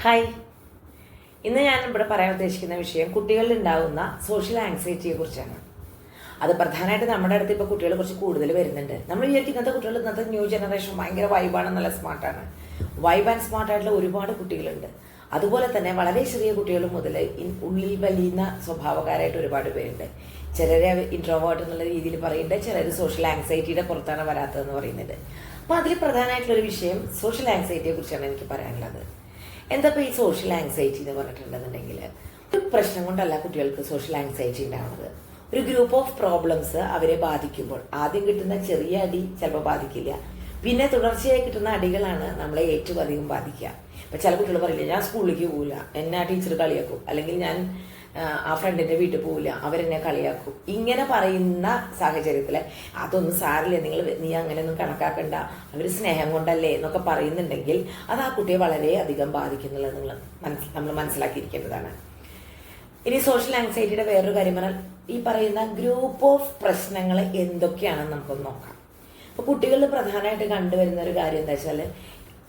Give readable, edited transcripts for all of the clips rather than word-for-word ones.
Hi, ഇന്ന് ഞാൻ ഇവിടെ പറയാൻ ഉദ്ദേശിക്കുന്ന വിഷയം കുട്ടികളിൽ ഉണ്ടാകുന്ന സോഷ്യൽ ആങ്സൈറ്റിയെ കുറിച്ചാണ്. അത് പ്രധാനമായിട്ട് നമ്മുടെ അടുത്ത് ഇപ്പോൾ കുട്ടികൾ കുറച്ച് കൂടുതൽ വരുന്നുണ്ട്. നമ്മൾ വിചാരിക്കും ഇന്നത്തെ കുട്ടികൾ, ഇന്നത്തെ ന്യൂ ജനറേഷൻ ഭയങ്കര വൈബാണ്, നല്ല സ്മാർട്ടാണ്. വൈബ് ആൻഡ് സ്മാർട്ടായിട്ടുള്ള ഒരുപാട് കുട്ടികളുണ്ട്. അതുപോലെ തന്നെ വളരെ ചെറിയ കുട്ടികൾ മുതൽ ഉള്ളിൽ വലിയുന്ന സ്വഭാവക്കാരായിട്ട് ഒരുപാട് പേരുണ്ട്. ചിലരെ ഇൻട്രോവേർട്ട് എന്നുള്ള രീതിയിൽ പറയുന്നുണ്ട്, ചിലർ സോഷ്യൽ ആങ്സൈറ്റിയുടെ പുറത്താണ് വരാത്തതെന്ന് പറയുന്നത്. അപ്പോൾ അതിൽ പ്രധാനമായിട്ടുള്ളൊരു വിഷയം സോഷ്യൽ ആങ്സൈറ്റിയെ കുറിച്ചാണ് എനിക്ക് പറയാനുള്ളത്. എന്താ ഈ സോഷ്യൽ ആങ്സൈറ്റി എന്ന് പറഞ്ഞിട്ടുണ്ടെന്നുണ്ടെങ്കിൽ, ഒരു പ്രശ്നം കൊണ്ടല്ല കുട്ടികൾക്ക് സോഷ്യൽ ആങ്സൈറ്റി ഉണ്ടാവുന്നത്. ഒരു ഗ്രൂപ്പ് ഓഫ് പ്രോബ്ലംസ് അവരെ ബാധിക്കുമ്പോൾ ആദ്യം കിട്ടുന്ന ചെറിയ അടി ചിലപ്പോൾ ബാധിക്കില്ല, പിന്നെ തുടർച്ചയായി കിട്ടുന്ന അടികളാണ് നമ്മളെ ഏറ്റവും അധികം ബാധിക്കുക. ഇപ്പൊ ചില കുട്ടികൾ പറയില്ല, ഞാൻ സ്കൂളിലേക്ക് പോവില്ല, എന്നെ ആ ടീച്ചർ കളിയാക്കും, അല്ലെങ്കിൽ ഞാൻ ആ ഫ്രണ്ടിന്റെ വീട്ടിൽ പോവില്ല, അവരെന്നെ കളിയാക്കും. ഇങ്ങനെ പറയുന്ന സാഹചര്യത്തില് അതൊന്നും സാരില്ല, നീ അങ്ങനെയൊന്നും കണക്കാക്കണ്ട, അവര് സ്നേഹം കൊണ്ടല്ലേ എന്നൊക്കെ പറയുന്നുണ്ടെങ്കിൽ അത് ആ കുട്ടിയെ വളരെ അധികം ബാധിക്കുന്നുള്ളത് നമ്മൾ മനസ്സിലാക്കിയിരിക്കേണ്ടതാണ്. ഇനി സോഷ്യൽ ആങ്സൈറ്റിയുടെ വേറൊരു കാര്യം പറഞ്ഞാൽ, ഈ പറയുന്ന ഗ്രൂപ്പ് ഓഫ് പ്രശ്നങ്ങൾ എന്തൊക്കെയാണെന്ന് നമുക്കൊന്ന് നോക്കാം. അപ്പൊ കുട്ടികളിൽ പ്രധാനമായിട്ട് കണ്ടുവരുന്ന ഒരു കാര്യം എന്താ വെച്ചാൽ,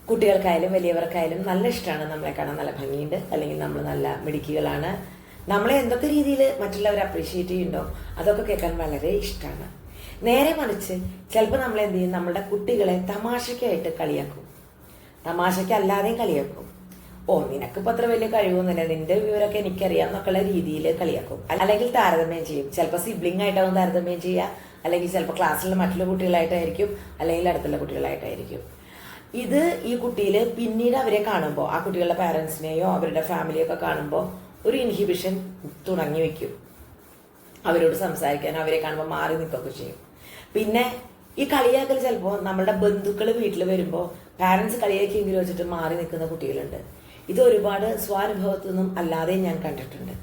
കുട്ടികൾക്കായാലും വലിയവർക്കായാലും നല്ല ഇഷ്ടമാണ് നമ്മളെ കാണാൻ, നല്ല ഭംഗിയുണ്ട്, അല്ലെങ്കിൽ നമ്മൾ നല്ല മിടുക്കികളാണ്, നമ്മളെ എന്തൊക്കെ രീതിയിൽ മറ്റുള്ളവർ അപ്രീഷിയേറ്റ് ചെയ്യുന്നുണ്ടോ അതൊക്കെ കേൾക്കാൻ വളരെ ഇഷ്ടമാണ്. നേരെ മറിച്ച് ചിലപ്പോൾ നമ്മൾ എന്ത് ചെയ്യും, നമ്മുടെ കുട്ടികളെ തമാശയ്ക്കായിട്ട് കളിയാക്കും, തമാശയ്ക്കല്ലാതെയും കളിയാക്കും. നിനക്കിപ്പോൾ അത്ര വലിയ കഴിവൊന്നുമില്ല, നിന്റെ വിവരമൊക്കെ എനിക്കറിയാം എന്നൊക്കെയുള്ള രീതിയിൽ കളിയാക്കും. അല്ലെങ്കിൽ താരതമ്യം ചെയ്യും. ചിലപ്പോൾ സിബ്ലിംഗ് ആയിട്ടാവും താരതമ്യം ചെയ്യുക, അല്ലെങ്കിൽ ചിലപ്പോൾ ക്ലാസ്സിലെ മറ്റുള്ള കുട്ടികളായിട്ടായിരിക്കും, അല്ലെങ്കിൽ അടുത്തുള്ള കുട്ടികളായിട്ടായിരിക്കും. ഇത് ഈ കുട്ടിയിൽ പിന്നീട് അവരെ കാണുമ്പോൾ, ആ കുട്ടികളുടെ പാരൻസിനെയോ അവരുടെ ഫാമിലിയോ ഒക്കെ കാണുമ്പോൾ ഒരു ഇൻഹിബിഷൻ തുടങ്ങി വെക്കും. അവരോട് സംസാരിക്കാൻ, അവരെ കാണുമ്പോൾ മാറി നിൽക്കുകയൊക്കെ ചെയ്യും. പിന്നെ ഈ കളിയാക്കൽ ചിലപ്പോൾ നമ്മളുടെ ബന്ധുക്കൾ വീട്ടിൽ വരുമ്പോൾ പാരൻസ് കളിയാക്കിയെങ്കിലും വെച്ചിട്ട് മാറി നിൽക്കുന്ന കുട്ടികളുണ്ട്. ഇത് ഒരുപാട് സ്വാനുഭവത്തിൽ നിന്നും അല്ലാതെ ഞാൻ കണ്ടിട്ടുണ്ട്.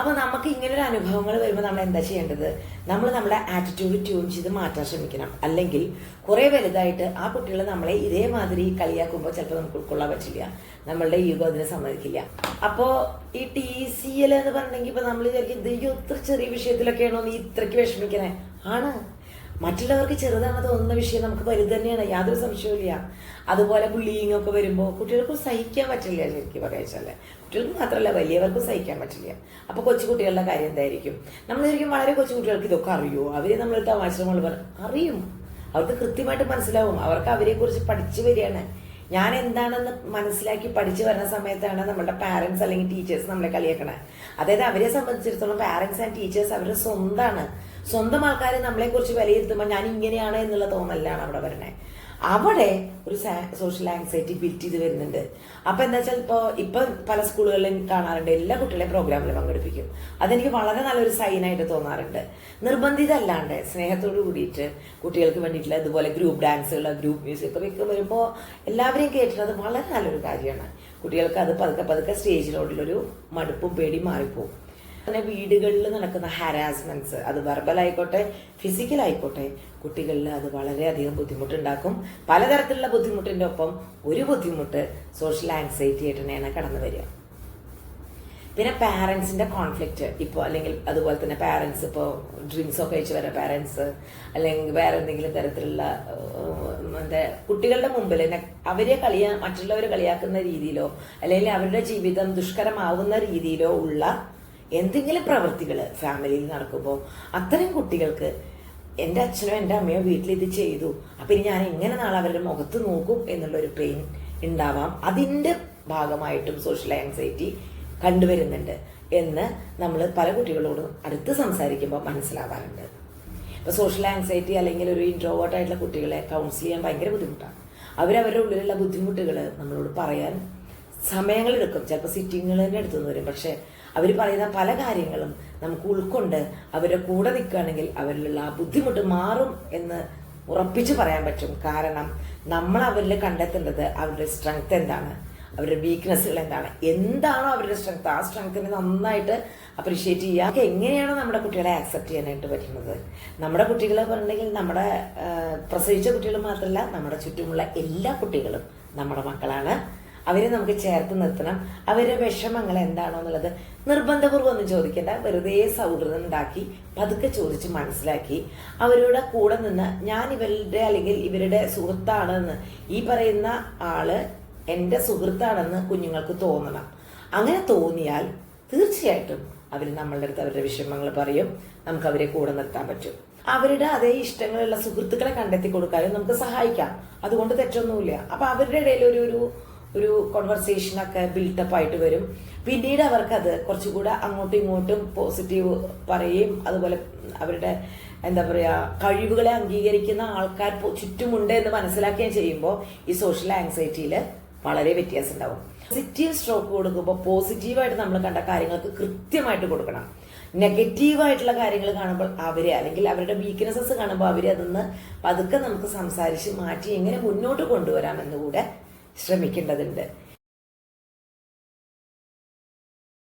അപ്പൊ നമുക്ക് ഇങ്ങനൊരു അനുഭവങ്ങൾ വരുമ്പോൾ നമ്മൾ എന്താ ചെയ്യേണ്ടത്, നമ്മൾ നമ്മുടെ ആറ്റിറ്റ്യൂഡ് ട്യൂൺ ചെയ്ത് മാറ്റാൻ ശ്രമിക്കണം. അല്ലെങ്കിൽ കുറെ വലുതായിട്ട് ആ കുട്ടികൾ നമ്മളെ ഇതേമാതിരി കളിയാക്കുമ്പോൾ ചിലപ്പോൾ നമുക്ക് ഉൾക്കൊള്ളാൻ പറ്റില്ല, നമ്മളുടെ ഈഗോ അതിനെ സമ്മതിക്കില്ല. അപ്പോ ഈ TCL എന്ന് പറഞ്ഞിട്ടുണ്ടെങ്കിൽ ഇപ്പൊ നമ്മൾ വിചാരിക്കും, ഇത് ഇത്ര ചെറിയ വിഷയത്തിലൊക്കെയാണോ നീ ഇത്രയ്ക്ക് വിഷമിക്കണേ? ആണ്. മറ്റുള്ളവർക്ക് ചെറുതാണെന്ന് തോന്നുന്ന വിഷയം നമുക്ക് വലുത് തന്നെയാണ്, യാതൊരു സംശയവുമില്ല. അതുപോലെ ബുള്ളിങ് ഒക്കെ വരുമ്പോൾ കുട്ടികൾക്ക് സഹിക്കാൻ പറ്റില്ല. ശരിക്കും പറയാച്ചാല് കുട്ടികൾക്ക് മാത്രമല്ല, വലിയവർക്കും സഹിക്കാൻ പറ്റില്ല. അപ്പൊ കൊച്ചുകുട്ടികളുടെ കാര്യം എന്തായിരിക്കും? നമ്മൾ ശരിക്കും വളരെ കൊച്ചുകുട്ടികൾക്ക് ഇതൊക്കെ അറിയോ? അവരെ നമ്മൾ തമാശകൾ അറിയും, അവർക്ക് കൃത്യമായിട്ട് മനസ്സിലാവും. അവർക്ക് അവരെ കുറിച്ച് പഠിച്ചു വരികയാണ്. ഞാൻ എന്താണെന്ന് മനസ്സിലാക്കി പഠിച്ചു വരുന്ന സമയത്താണ് നമ്മുടെ പാരന്റ്സ് അല്ലെങ്കിൽ ടീച്ചേഴ്സ് നമ്മളെ കളിയാക്കണേ. അതായത് അവരെ സംബന്ധിച്ചിടത്തോളം പാരന്റ്സ് ആൻഡ് ടീച്ചേഴ്സ് അവരുടെ സ്വന്തമാണ്. സ്വന്തം ആൾക്കാരെ നമ്മളെ കുറിച്ച് വിലയിരുത്തുമ്പോൾ ഞാൻ ഇങ്ങനെയാണ് എന്നുള്ള തോന്നലാണ് അവിടെ വരണേ. അവിടെ ഒരു സോഷ്യൽ ആങ്സൈറ്റി ബിൽറ്റ് ചെയ്ത് വരുന്നുണ്ട്. അപ്പൊ എന്താ വെച്ചാൽ ഇപ്പൊ പല സ്കൂളുകളിലും കാണാറുണ്ട്, എല്ലാ കുട്ടികളെയും പ്രോഗ്രാമിൽ പങ്കെടുപ്പിക്കും. അതെനിക്ക് വളരെ നല്ലൊരു സൈനായിട്ട് തോന്നാറുണ്ട്. നിർബന്ധിതല്ലാണ്ട് സ്നേഹത്തോട് കൂടിയിട്ട് കുട്ടികൾക്ക് വേണ്ടിയിട്ടുള്ള ഇതുപോലെ ഗ്രൂപ്പ് ഡാൻസുകൾ, ഗ്രൂപ്പ് മ്യൂസിക് ഒക്കെ വരുമ്പോൾ എല്ലാവരെയും കേട്ടിട്ട് വളരെ നല്ലൊരു കാര്യമാണ്. കുട്ടികൾക്ക് അത് പതുക്കെ പതുക്കെ സ്റ്റേജിനോടുള്ളൊരു മടുപ്പും പേടിയും മാറിപ്പോകും. പിന്നെ വീടുകളിൽ നടക്കുന്ന ഹാരാസ്മെന്റ്സ്, അത് വെർബൽ ആയിക്കോട്ടെ ഫിസിക്കൽ ആയിക്കോട്ടെ, കുട്ടികളിൽ അത് വളരെയധികം ബുദ്ധിമുട്ടുണ്ടാക്കും. പലതരത്തിലുള്ള ബുദ്ധിമുട്ടിന്റെ ഒപ്പം ഒരു ബുദ്ധിമുട്ട് സോഷ്യൽ ആങ്സൈറ്റി ആയിട്ട് തന്നെയാണ് കടന്നു വരിക. പിന്നെ പാരന്റ്സിന്റെ കോൺഫ്ലിക്റ്റ് ഇപ്പോൾ, അല്ലെങ്കിൽ അതുപോലെ തന്നെ പാരന്റ്സ് ഇപ്പോൾ ഡ്രിങ്ക്സ് ഒക്കെ കഴിച്ച് വരാം പാരന്റ്സ്, അല്ലെങ്കിൽ വേറെ എന്തെങ്കിലും തരത്തിലുള്ള കുട്ടികളുടെ മുമ്പിൽ അവരെ മറ്റുള്ളവരെ കളിയാക്കുന്ന രീതിയിലോ, അല്ലെങ്കിൽ അവരുടെ ജീവിതം ദുഷ്കരമാവുന്ന രീതിയിലോ ഉള്ള എന്തെങ്കിലും പ്രവൃത്തികൾ ഫാമിലിയിൽ നടക്കുമ്പോൾ അത്തരം കുട്ടികൾക്ക് എൻ്റെ അച്ഛനോ എൻ്റെ അമ്മയോ വീട്ടിൽ ഇത് ചെയ്തു, അപ്പൊ ഇനി ഞാൻ എങ്ങനെ നാളെ അവരുടെ മുഖത്ത് നോക്കും എന്നുള്ളൊരു പെയിൻ ഉണ്ടാവാം. അതിൻ്റെ ഭാഗമായിട്ടും സോഷ്യൽ ആങ്സൈറ്റി കണ്ടുവരുന്നുണ്ട് എന്ന് നമ്മൾ പല കുട്ടികളോടും അടുത്ത് സംസാരിക്കുമ്പോൾ മനസ്സിലാവാറുണ്ട്. ഇപ്പൊ സോഷ്യൽ ആങ്സൈറ്റി അല്ലെങ്കിൽ ഒരു ഇൻട്രോവേർട്ട് ആയിട്ടുള്ള കുട്ടികളെ കൗൺസിൽ ചെയ്യാൻ ഭയങ്കര ബുദ്ധിമുട്ടാണ്. അവരവരുടെ ഉള്ളിലുള്ള ബുദ്ധിമുട്ടുകൾ നമ്മളോട് പറയാൻ സമയങ്ങളെടുക്കും. ചിലപ്പോൾ സിറ്റിങ്ങുകൾ തന്നെ എടുത്തുനിന്ന് വരും. പക്ഷെ അവർ പറയുന്ന പല കാര്യങ്ങളും നമുക്ക് ഉൾക്കൊണ്ട് അവരുടെ കൂടെ നിൽക്കുകയാണെങ്കിൽ അവരിലുള്ള ആ ബുദ്ധിമുട്ട് മാറും എന്ന് ഉറപ്പിച്ചു പറയാൻ പറ്റും. കാരണം നമ്മൾ അവരിൽ കണ്ടെത്തേണ്ടത് അവരുടെ സ്ട്രെങ്ത് എന്താണ്, അവരുടെ വീക്ക്നെസ്സുകൾ എന്താണോ അവരുടെ സ്ട്രെങ്ത്, ആ സ്ട്രെങ്ത്തിനെ നന്നായിട്ട് അപ്രീഷിയേറ്റ് ചെയ്യുക. എങ്ങനെയാണോ നമ്മുടെ കുട്ടികളെ ആക്സെപ്റ്റ് ചെയ്യാനായിട്ട് പറ്റുന്നത്? നമ്മുടെ കുട്ടികളെ പറഞ്ഞിട്ടുണ്ടെങ്കിൽ നമ്മുടെ പ്രസവിച്ച കുട്ടികൾ മാത്രമല്ല, നമ്മുടെ ചുറ്റുമുള്ള എല്ലാ കുട്ടികളും നമ്മുടെ മക്കളാണ്. അവരെ നമുക്ക് ചേർത്ത് നിർത്തണം. അവരുടെ വിഷമങ്ങൾ എന്താണോ എന്നുള്ളത് നിർബന്ധപൂർവ്വം ഒന്നും ചോദിക്കേണ്ട, വെറുതെ സൗഹൃദം ഉണ്ടാക്കി പതുക്കെ ചോദിച്ച് മനസ്സിലാക്കി അവരുടെ കൂടെ നിന്ന് ഞാൻ ഇവരുടെ അല്ലെങ്കിൽ ഇവരുടെ സുഹൃത്താണെന്ന് ഈ പറയുന്ന ആള് എൻ്റെ സുഹൃത്താണെന്ന് കുഞ്ഞുങ്ങൾക്ക് തോന്നണം. അങ്ങനെ തോന്നിയാൽ തീർച്ചയായിട്ടും അവർ നമ്മളുടെ അടുത്ത് അവരുടെ വിഷമങ്ങൾ പറയും, നമുക്ക് അവരെ കൂടെ നിർത്താൻ പറ്റും. അവരുടെ അതേ ഇഷ്ടങ്ങളുള്ള സുഹൃത്തുക്കളെ കണ്ടെത്തി കൊടുക്കാനും നമുക്ക് സഹായിക്കാം. അതുകൊണ്ട് തെറ്റൊന്നുമില്ല. അപ്പൊ അവരുടെ ഇടയിൽ ഒരു കോൺവെർസേഷനൊക്കെ ബിൽട്ടപ്പ് ആയിട്ട് വരും. പിന്നീട് അവർക്കത് കുറച്ചുകൂടെ അങ്ങോട്ടും ഇങ്ങോട്ടും പോസിറ്റീവ് പറയുകയും അതുപോലെ അവരുടെ എന്താ പറയുക കഴിവുകളെ അംഗീകരിക്കുന്ന ആൾക്കാർ ചുറ്റുമുണ്ട് എന്ന് മനസ്സിലാക്കുകയും ചെയ്യുമ്പോൾ ഈ സോഷ്യൽ ആങ്സൈറ്റിയിൽ വളരെ വ്യത്യാസം ഉണ്ടാവും. പോസിറ്റീവ് സ്ട്രോക്ക് കൊടുക്കുമ്പോൾ പോസിറ്റീവായിട്ട് നമ്മൾ കണ്ട കാര്യങ്ങൾക്ക് കൃത്യമായിട്ട് കൊടുക്കണം. നെഗറ്റീവായിട്ടുള്ള കാര്യങ്ങൾ കാണുമ്പോൾ അവരെ അല്ലെങ്കിൽ അവരുടെ വീക്ക്നെസ്സസ് കാണുമ്പോൾ അവരെ അതൊന്ന് പതുക്കെ നമുക്ക് സംസാരിച്ച് മാറ്റി എങ്ങനെ മുന്നോട്ട് കൊണ്ടുവരാമെന്ന് കൂടെ ശ്രമിക്കേണ്ടതുണ്ട്.